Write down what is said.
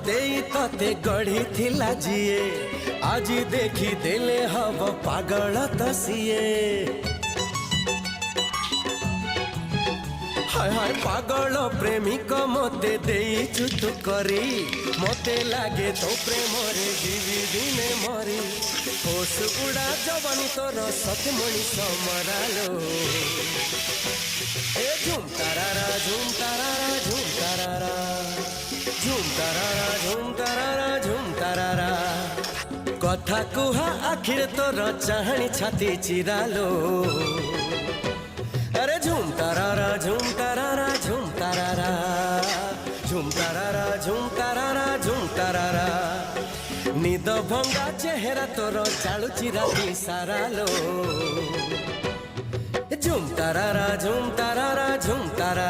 देई तते गढ़ी थिला जिए आज देखी देले हब पागल तसिए हाय हाय पागल प्रेमिक मते देई चुत करी मते लागे तो प्रेम रे जीवी दिने मरी होश उड़ा जवानी तोर सत मनीष मरालो ए झुम तारारा झुम तारारा झुम तारारा झुम तारारा झुम तारारा झुम तारारा कथा कुहा आखिर तोर चाहनी छाती चिरालो अरे झुम तारारा झुम तारारा झुम तारारा झुम तारारा झुम तारारा झुम तारारा निद भंगा चेहरा तोर चालुची राती सारा लो झुम तारारा झुम तारारा झुम तारारा।